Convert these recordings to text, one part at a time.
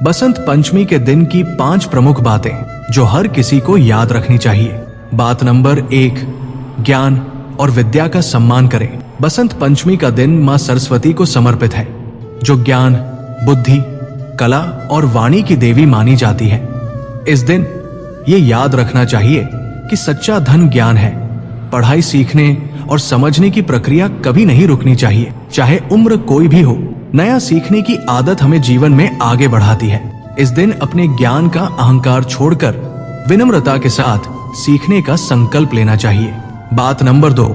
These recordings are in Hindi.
बसंत पंचमी के दिन की 5 प्रमुख बातें जो हर किसी को याद रखनी चाहिए। बात नंबर 1, ज्ञान और विद्या का सम्मान करें। बसंत पंचमी का दिन मां सरस्वती को समर्पित है, जो ज्ञान, बुद्धि, कला और वाणी की देवी मानी जाती है। इस दिन ये याद रखना चाहिए कि सच्चा धन ज्ञान है। पढ़ाई, सीखने और समझने की प्रक्रिया कभी नहीं रुकनी चाहिए, चाहे उम्र कोई भी हो। नया सीखने की आदत हमें जीवन में आगे बढ़ाती है। इस दिन अपने ज्ञान का अहंकार छोड़कर विनम्रता के साथ सीखने का संकल्प लेना चाहिए। बात नंबर 2,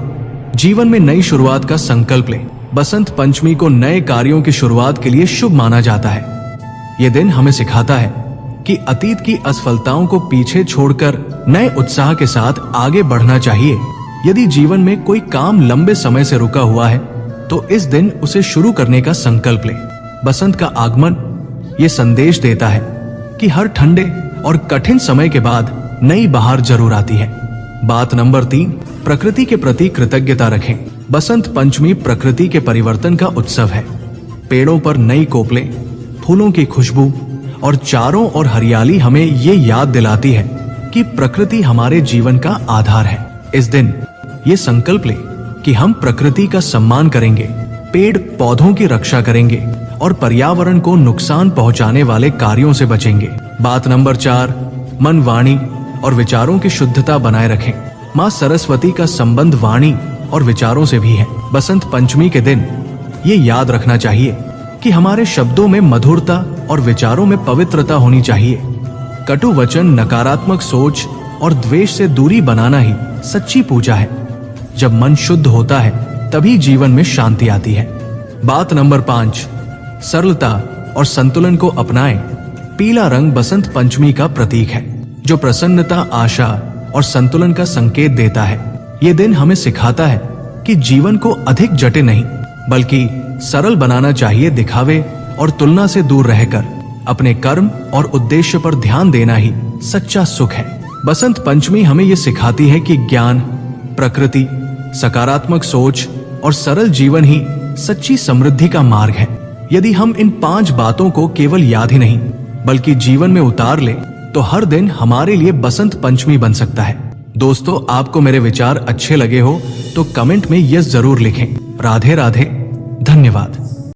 जीवन में नई शुरुआत का संकल्प लें। बसंत पंचमी को नए कार्यों की शुरुआत के लिए शुभ माना जाता है। यह दिन हमें सिखाता है कि अतीत की असफलताओं को पीछे छोड़कर नए उत्साह के साथ आगे बढ़ना चाहिए। यदि जीवन में कोई काम लंबे समय से रुका हुआ है तो इस दिन उसे शुरू करने का संकल्प लें। बसंत का आगमन ये संदेश देता है कि हर ठंडे और कठिन समय के बाद नई बहार जरूर आती है। बात नंबर 3, प्रकृति के प्रति कृतज्ञता रखें। बसंत पंचमी प्रकृति के परिवर्तन का उत्सव है। पेड़ों पर नई कोपलें, फूलों की खुशबू और चारों ओर हरियाली हमें ये याद दिलाती है कि प्रकृति हमारे जीवन का आधार है। इस दिन ये संकल्प लें कि हम प्रकृति का सम्मान करेंगे, पेड़ पौधों की रक्षा करेंगे और पर्यावरण को नुकसान पहुंचाने वाले कार्यों से बचेंगे। बात नंबर 4, मन, वाणी और विचारों की शुद्धता बनाए रखें। मां सरस्वती का संबंध वाणी और विचारों से भी है। बसंत पंचमी के दिन ये याद रखना चाहिए कि हमारे शब्दों में मधुरता और विचारों में पवित्रता होनी चाहिए। कटु वचन, नकारात्मक सोच और द्वेष से दूरी बनाना ही सच्ची पूजा है। जब मन शुद्ध होता है तभी जीवन में शांति आती है। बात नंबर 5, सरलता और संतुलन को अपनाएं। पीला रंग बसंत पंचमी का प्रतीक है, जो प्रसन्नता, आशा और संतुलन का संकेत देता है। ये दिन हमें सिखाता है कि जीवन को अधिक जटिल नहीं बल्कि सरल बनाना चाहिए। दिखावे और तुलना से दूर रहकर अपने कर्म और उद्देश्य पर ध्यान देना ही सच्चा सुख है। बसंत पंचमी हमें ये सिखाती है कि ज्ञान, प्रकृति, सकारात्मक सोच और सरल जीवन ही सच्ची समृद्धि का मार्ग है। यदि हम इन 5 बातों को केवल याद ही नहीं बल्कि जीवन में उतार ले तो हर दिन हमारे लिए बसंत पंचमी बन सकता है। दोस्तों, आपको मेरे विचार अच्छे लगे हो तो कमेंट में यस जरूर लिखें। राधे राधे, धन्यवाद।